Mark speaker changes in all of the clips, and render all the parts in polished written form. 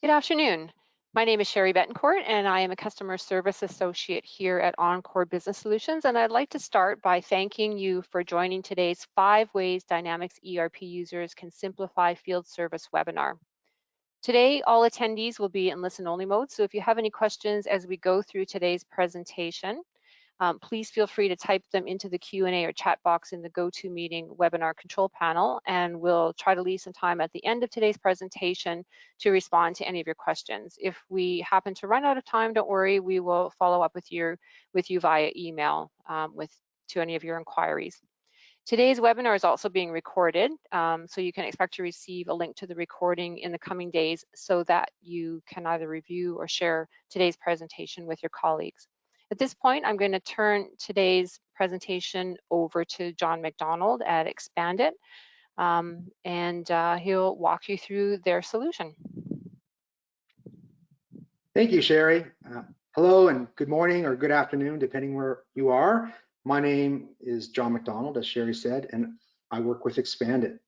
Speaker 1: Good afternoon. My name is Sherry Betancourt, and I am a Customer Service Associate here at Encore Business Solutions. And I'd like to start by thanking you for joining today's 5 Ways Dynamics ERP Users Can Simplify Field Service webinar. Today, all attendees will be in listen-only mode, so if you have any questions as we go through today's presentation, please feel free to type them into the Q&A or chat box in the GoToMeeting webinar control panel, and we'll try to leave some time at the end of today's presentation to respond to any of your questions. If we happen to run out of time, don't worry, we will follow up with you via email to any of your inquiries. Today's webinar is also being recorded, so you can expect to receive a link to the recording in the coming days so that you can either review or share today's presentation with your colleagues. At this point, I'm going to turn today's presentation over to John McDonald at ExpandIT, and he'll walk you through their solution.
Speaker 2: Thank you, Sherry. Hello and good morning or good afternoon, depending where you are. My name is John McDonald, as Sherry said, and I work with ExpandIT.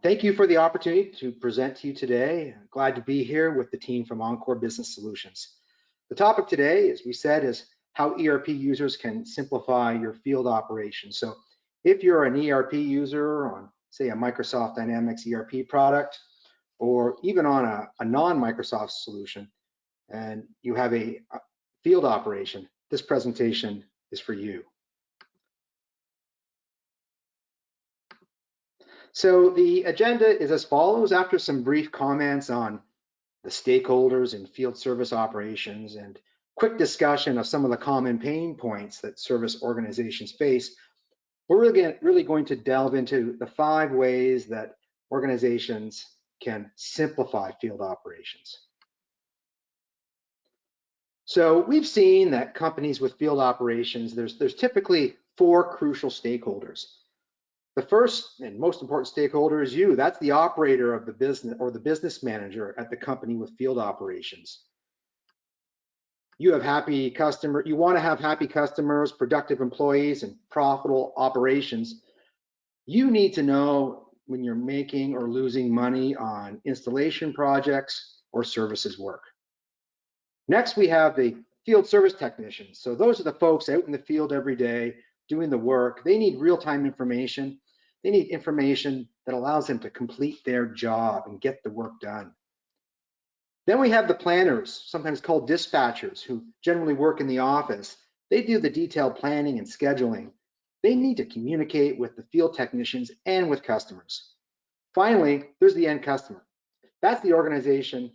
Speaker 2: Thank you for the opportunity to present to you today. I'm glad to be here with the team from Encore Business Solutions. The topic today, as we said, is how ERP users can simplify your field operations. So if you're an ERP user on, say, a Microsoft Dynamics ERP product, or even on a non-Microsoft solution, and you have a field operation, this presentation is for you. So the agenda is as follows. After some brief comments on the stakeholders in field service operations and quick discussion of some of the common pain points that service organizations face, we're really going to delve into the 5 ways that organizations can simplify field operations. So we've seen that companies with field operations, there's typically 4 crucial stakeholders. The first and most important stakeholder is you. That's the operator of the business or the business manager at the company with field operations. You have happy customers. You want to have happy customers, productive employees, and profitable operations. You need to know when you're making or losing money on installation projects or services work. Next, we have the field service technicians. So those are the folks out in the field every day doing the work. They need real-time information. They need information that allows them to complete their job and get the work done. Then we have the planners, sometimes called dispatchers, who generally work in the office. They do the detailed planning and scheduling. They need to communicate with the field technicians and with customers. Finally, there's the end customer. That's the organization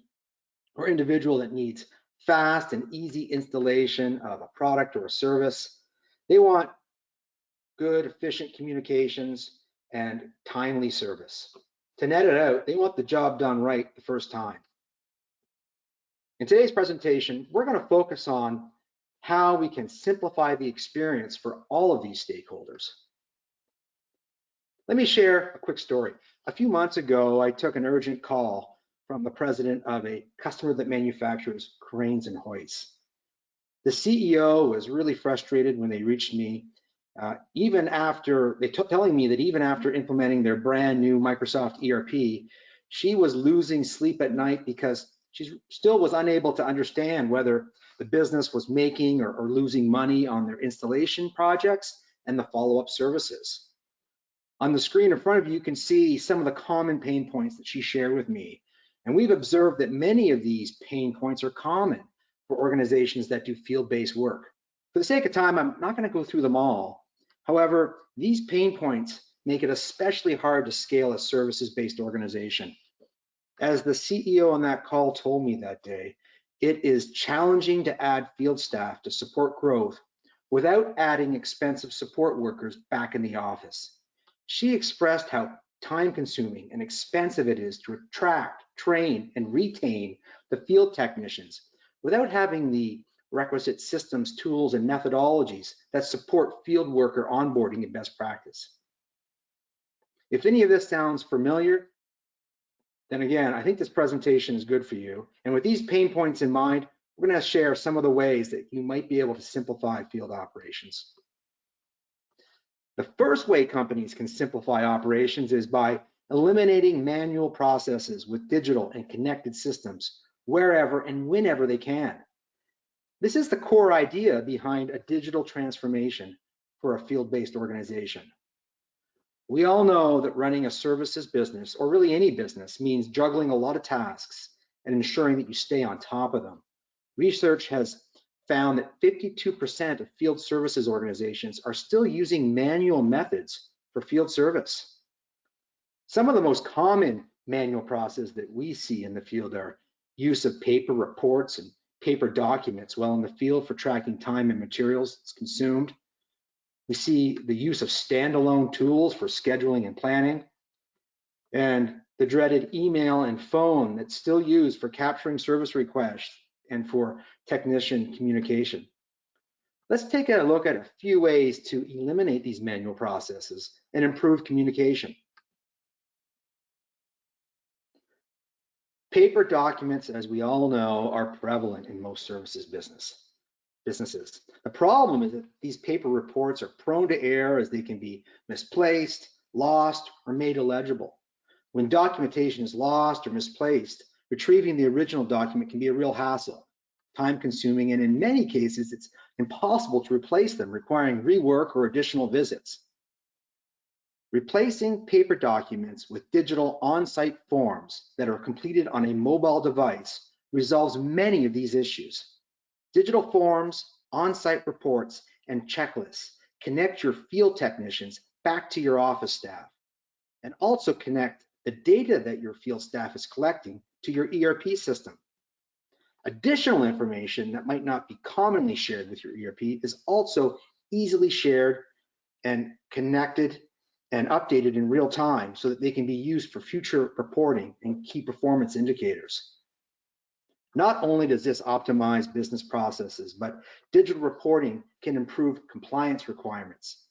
Speaker 2: or individual that needs fast and easy installation of a product or a service. They want good, efficient communications and timely service. To net it out, they want the job done right the first time. In today's presentation, we're going to focus on how we can simplify the experience for all of these stakeholders. Let me share a quick story. A few months ago, I took an urgent call from the president of a customer that manufactures cranes and hoists. The CEO was really frustrated when they reached me, even after telling me that even after implementing their brand new Microsoft ERP, she was losing sleep at night because she still was unable to understand whether the business was making or losing money on their installation projects and the follow-up services. On the screen in front of you, you can see some of the common pain points that she shared with me. And we've observed that many of these pain points are common for organizations that do field-based work. For the sake of time, I'm not going to go through them all. However, these pain points make it especially hard to scale a services-based organization. As the CEO on that call told me that day, it is challenging to add field staff to support growth without adding expensive support workers back in the office. She expressed how time-consuming and expensive it is to attract, train, and retain the field technicians without having the requisite systems, tools, and methodologies that support field worker onboarding and best practice. If any of this sounds familiar, then again, I think this presentation is good for you. And with these pain points in mind, we're going to share some of the ways that you might be able to simplify field operations. The first way companies can simplify operations is by eliminating manual processes with digital and connected systems wherever and whenever they can. This is the core idea behind a digital transformation for a field-based organization. We all know that running a services business, or really any business, means juggling a lot of tasks and ensuring that you stay on top of them. Research has found that 52% of field services organizations are still using manual methods for field service. Some of the most common manual processes that we see in the field are use of paper reports and paper documents while in the field for tracking time and materials that's consumed. We see the use of standalone tools for scheduling and planning, and the dreaded email and phone that's still used for capturing service requests and for technician communication. Let's take a look at a few ways to eliminate these manual processes and improve communication. Paper documents, as we all know, are prevalent in most services businesses. The problem is that these paper reports are prone to error as they can be misplaced, lost, or made illegible. When documentation is lost or misplaced, retrieving the original document can be a real hassle, time-consuming, and in many cases, it's impossible to replace them, requiring rework or additional visits. Replacing paper documents with digital on-site forms that are completed on a mobile device resolves many of these issues. Digital forms, on-site reports, and checklists connect your field technicians back to your office staff, and also connect the data that your field staff is collecting to your ERP system. Additional information that might not be commonly shared with your ERP is also easily shared and connected and updated in real time so that they can be used for future reporting and key performance indicators. Not only does this optimize business processes, but digital reporting can improve compliance requirements,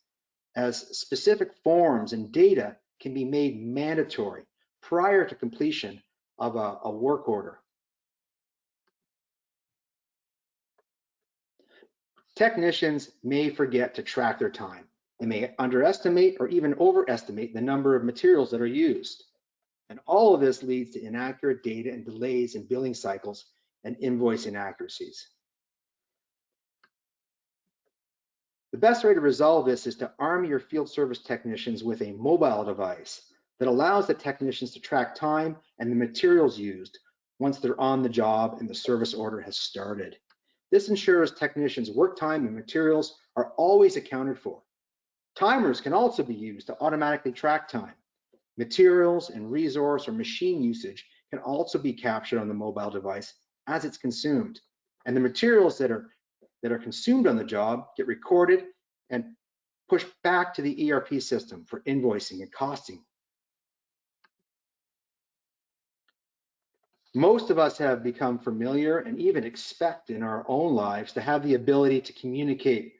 Speaker 2: as specific forms and data can be made mandatory prior to completion of a work order. Technicians may forget to track their time. They may underestimate or even overestimate the number of materials that are used. And all of this leads to inaccurate data and delays in billing cycles and invoice inaccuracies. The best way to resolve this is to arm your field service technicians with a mobile device that allows the technicians to track time and the materials used once they're on the job and the service order has started. This ensures technicians' work time and materials are always accounted for. Timers can also be used to automatically track time. Materials and resource or machine usage can also be captured on the mobile device as it's consumed. And the materials that are consumed on the job get recorded and pushed back to the ERP system for invoicing and costing. Most of us have become familiar and even expect in our own lives to have the ability to communicate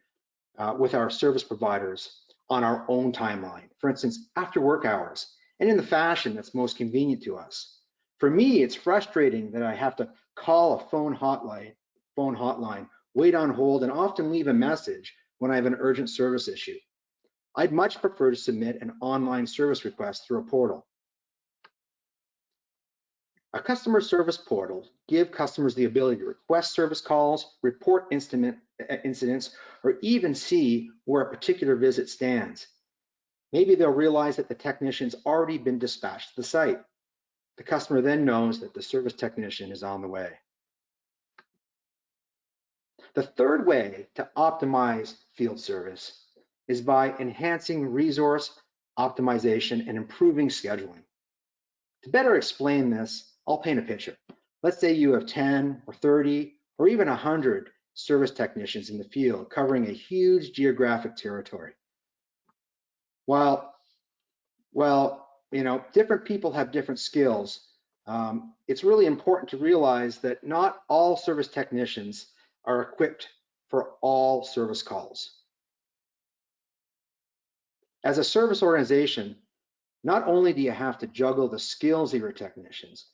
Speaker 2: with our service providers on our own timeline, for instance, after work hours, and in the fashion that's most convenient to us. For me, it's frustrating that I have to call a phone hotline, wait on hold, and often leave a message when I have an urgent service issue. I'd much prefer to submit an online service request through a portal. A customer service portal gives customers the ability to request service calls, report incidents, or even see where a particular visit stands. Maybe they'll realize that the technician's already been dispatched to the site. The customer then knows that the service technician is on the way. The third way to optimize field service is by enhancing resource optimization and improving scheduling. To better explain this, I'll paint a picture. Let's say you have 10 or 30 or even 100 service technicians in the field covering a huge geographic territory. While different people have different skills, it's really important to realize that not all service technicians are equipped for all service calls. As a service organization, not only do you have to juggle the skills of your technicians,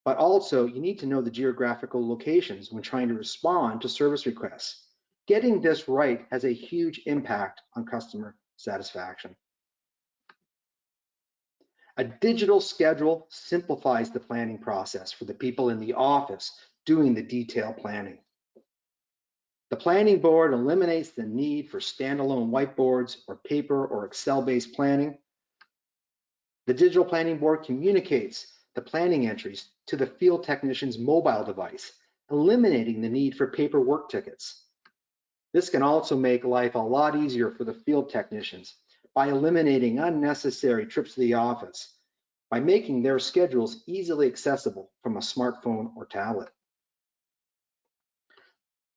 Speaker 2: but also you need to know the geographical locations when trying to respond to service requests. Getting this right has a huge impact on customer satisfaction. A digital schedule simplifies the planning process for the people in the office doing the detailed planning. The planning board eliminates the need for standalone whiteboards or paper or Excel-based planning. The digital planning board communicates the planning entries to the field technician's mobile device, eliminating the need for paper work tickets. This can also make life a lot easier for the field technicians by eliminating unnecessary trips to the office, by making their schedules easily accessible from a smartphone or tablet.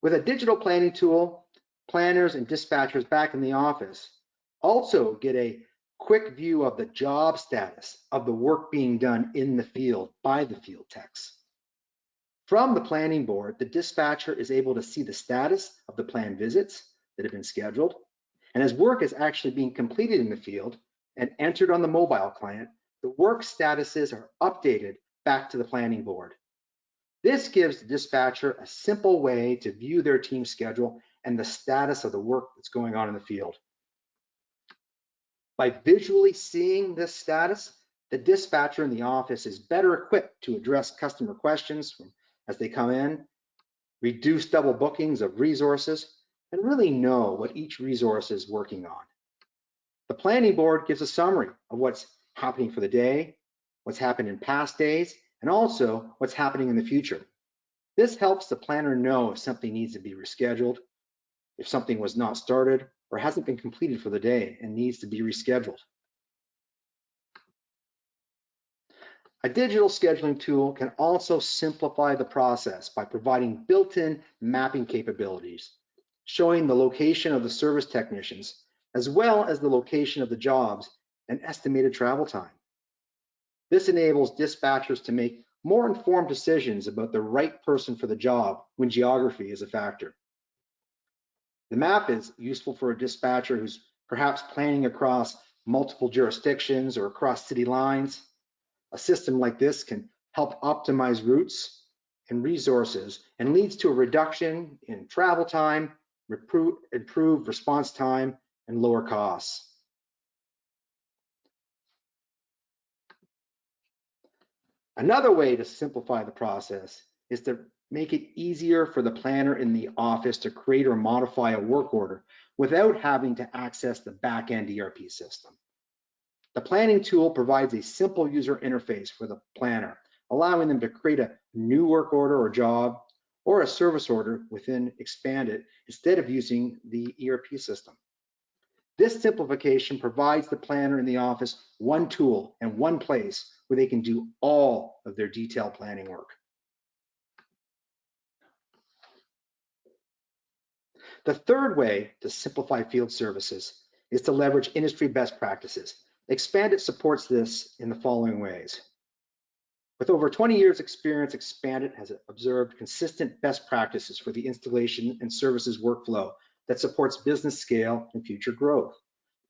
Speaker 2: With a digital planning tool, planners and dispatchers back in the office also get a quick view of the job status of the work being done in the field by the field techs. From the planning board, the dispatcher is able to see the status of the planned visits that have been scheduled, and as work is actually being completed in the field and entered on the mobile client, the work statuses are updated back to the planning board. This gives the dispatcher a simple way to view their team schedule and the status of the work that's going on in the field. By visually seeing this status, the dispatcher in the office is better equipped to address customer questions as they come in, reduce double bookings of resources, and really know what each resource is working on. The planning board gives a summary of what's happening for the day, what's happened in past days, and also what's happening in the future. This helps the planner know if something needs to be rescheduled, if something was not started or hasn't been completed for the day and needs to be rescheduled. A digital scheduling tool can also simplify the process by providing built-in mapping capabilities, showing the location of the service technicians, as well as the location of the jobs and estimated travel time. This enables dispatchers to make more informed decisions about the right person for the job when geography is a factor. The map is useful for a dispatcher who's perhaps planning across multiple jurisdictions or across city lines. A system like this can help optimize routes and resources and leads to a reduction in travel time, improved response time, and lower costs. Another way to simplify the process is to make it easier for the planner in the office to create or modify a work order without having to access the back-end ERP system. The planning tool provides a simple user interface for the planner, allowing them to create a new work order or job or a service order within ExpandIT instead of using the ERP system. This simplification provides the planner in the office one tool and one place where they can do all of their detailed planning work. The third way to simplify field services is to leverage industry best practices. ExpandIT supports this in the following ways. With over 20 years experience, ExpandIT has observed consistent best practices for the installation and services workflow that supports business scale and future growth.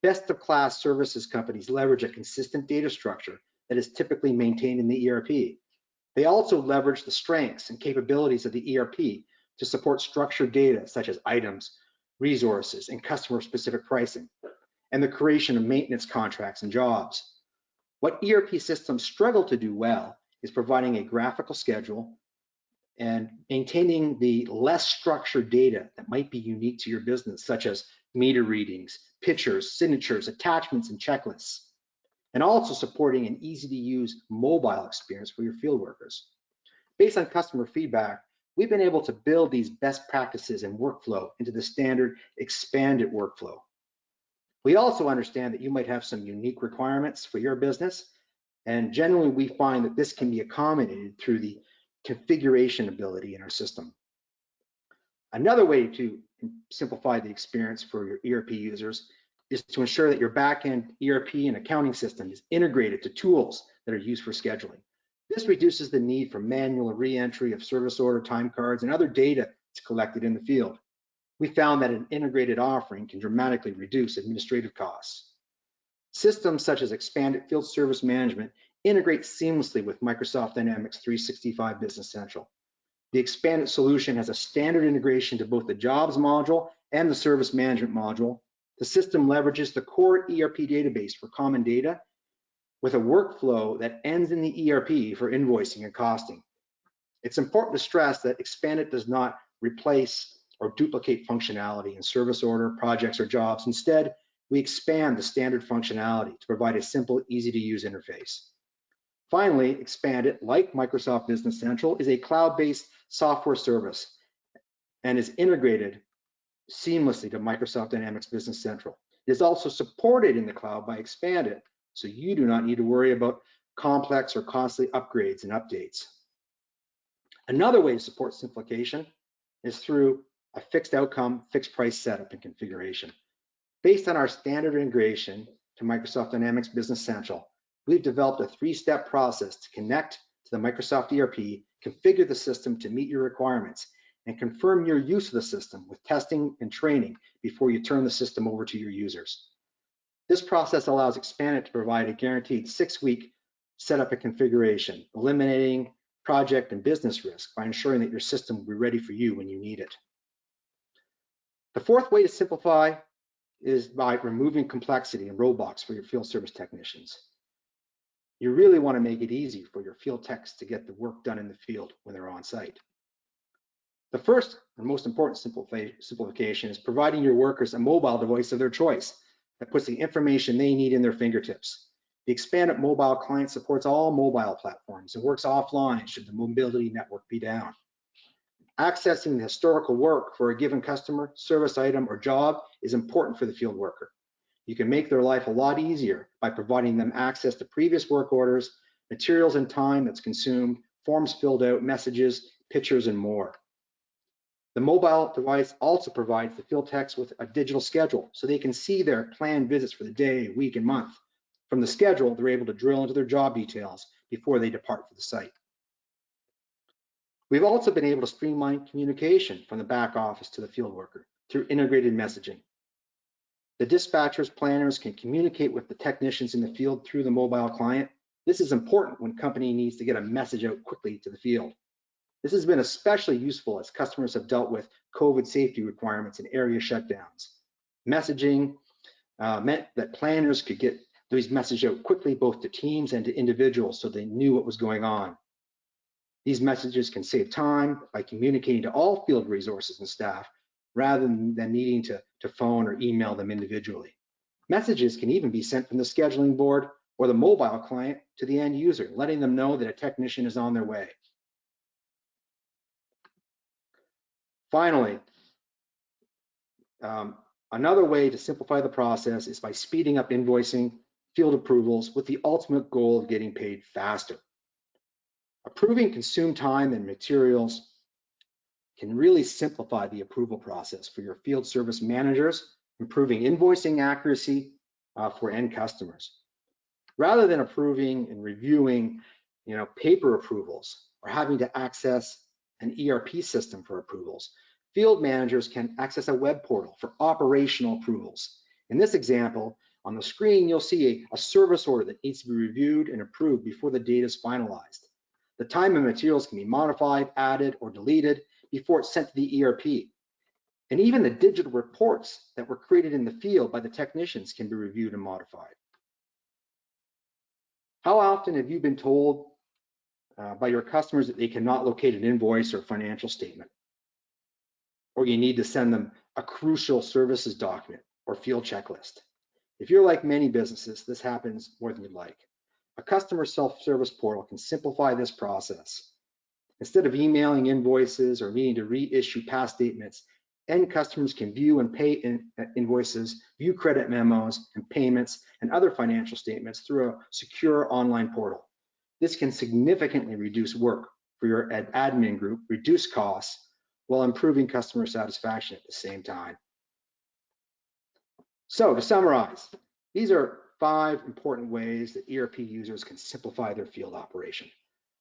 Speaker 2: Best of class services companies leverage a consistent data structure that is typically maintained in the ERP. They also leverage the strengths and capabilities of the ERP to support structured data such as items, resources, and customer-specific pricing, and the creation of maintenance contracts and jobs. What ERP systems struggle to do well is providing a graphical schedule and maintaining the less structured data that might be unique to your business, such as meter readings, pictures, signatures, attachments, and checklists, and also supporting an easy-to-use mobile experience for your field workers. Based on customer feedback, we've been able to build these best practices and workflow into the standard ExpandIT workflow. We also understand that you might have some unique requirements for your business, and generally we find that this can be accommodated through the configuration ability in our system. Another way to simplify the experience for your ERP users is to ensure that your back-end ERP and accounting system is integrated to tools that are used for scheduling. This reduces the need for manual re-entry of service order time cards and other data that's collected in the field. We found that an integrated offering can dramatically reduce administrative costs. Systems such as ExpandIT Field Service Management integrate seamlessly with Microsoft Dynamics 365 Business Central. The ExpandIT solution has a standard integration to both the Jobs module and the Service Management module. The system leverages the core ERP database for common data with a workflow that ends in the ERP for invoicing and costing. It's important to stress that ExpandIT does not replace or duplicate functionality in service order, projects, or jobs. Instead, we expand the standard functionality to provide a simple, easy-to-use interface. Finally, ExpandIT, like Microsoft Business Central, is a cloud-based software service and is integrated seamlessly to Microsoft Dynamics Business Central. It is also supported in the cloud by ExpandIT, so you do not need to worry about complex or costly upgrades and updates. Another way to support simplification is through a fixed outcome, fixed price setup and configuration. Based on our standard integration to Microsoft Dynamics Business Central, we've developed a three-step process to connect to the Microsoft ERP, configure the system to meet your requirements, and confirm your use of the system with testing and training before you turn the system over to your users. This process allows ExpandIT to provide a guaranteed 6-week setup and configuration, eliminating project and business risk by ensuring that your system will be ready for you when you need it. The fourth way to simplify is by removing complexity and roadblocks for your field service technicians. You really want to make it easy for your field techs to get the work done in the field when they're on site. The first and most important simplification is providing your workers a mobile device of their choice that puts the information they need in their fingertips. The ExpandIT mobile client supports all mobile platforms and works offline should the mobility network be down. Accessing the historical work for a given customer, service item, or job is important for the field worker. You can make their life a lot easier by providing them access to previous work orders, materials and time that's consumed, forms filled out, messages, pictures, and more. The mobile device also provides the field techs with a digital schedule so they can see their planned visits for the day, week, and month. From the schedule, they're able to drill into their job details before they depart for the site. We've also been able to streamline communication from the back office to the field worker through integrated messaging. The dispatchers, planners can communicate with the technicians in the field through the mobile client. This is important when company needs to get a message out quickly to the field. This has been especially useful as customers have dealt with COVID safety requirements and area shutdowns. Messaging meant that planners could get these messages out quickly, both to teams and to individuals, so they knew what was going on. These messages can save time by communicating to all field resources and staff rather than needing to phone or email them individually. Messages can even be sent from the scheduling board or the mobile client to the end user, letting them know that a technician is on their way. Finally, another way to simplify the process is by speeding up invoicing, field approvals, with the ultimate goal of getting paid faster. Approving consumed time and materials can really simplify the approval process for your field service managers, improving invoicing accuracy for end customers. Rather than approving and reviewing, paper approvals or having to access an ERP system for approvals, field managers can access a web portal for operational approvals. In this example, on the screen, you'll see a service order that needs to be reviewed and approved before the data is finalized. The time and materials can be modified, added, or deleted before it's sent to the ERP. And even the digital reports that were created in the field by the technicians can be reviewed and modified. How often have you been told by your customers that they cannot locate an invoice or financial statement? Or you need to send them a crucial services document or field checklist? If you're like many businesses, this happens more than you'd like. A customer self-service portal can simplify this process. Instead of emailing invoices or needing to reissue past statements, end customers can view and pay invoices, view credit memos and payments, and other financial statements through a secure online portal. This can significantly reduce work for your admin group, reduce costs, while improving customer satisfaction at the same time. So to summarize, these are 5 important ways that ERP users can simplify their field operation.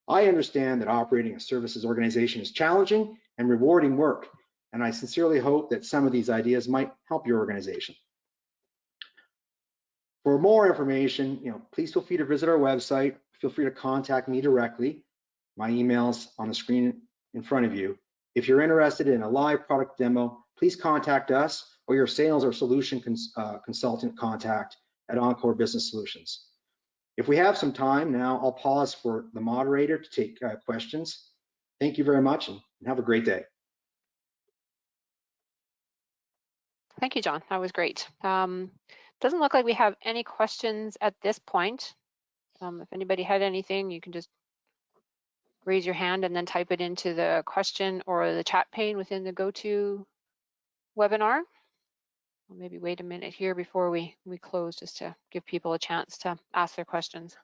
Speaker 2: I understand that operating a services organization is challenging and rewarding work, and I sincerely hope that some of these ideas might help your organization. For more information, please feel free to visit our website. Feel free to contact me directly. My email's on the screen in front of you. If you're interested in a live product demo, please contact us or your sales or solution consultant contact at Encore Business Solutions. If we have some time now, I'll pause for the moderator to take questions. Thank you very much and have a great day.
Speaker 1: Thank you, John. That was great. Doesn't look like we have any questions at this point. If anybody had anything, you can just raise your hand and then type it into the question or the chat pane within the GoTo webinar. I'll maybe wait a minute here before we close, just to give people a chance to ask their questions.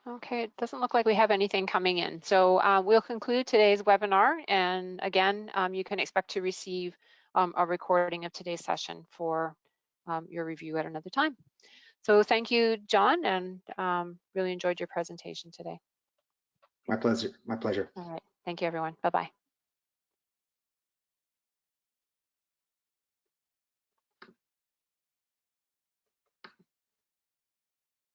Speaker 1: Okay, it doesn't look like we have anything coming in. So we'll conclude today's webinar. And again, you can expect to receive a recording of today's session for your review at another time. So thank you, John, and really enjoyed your presentation today.
Speaker 2: My pleasure. My pleasure.
Speaker 1: All right. Thank you, everyone. Bye-bye.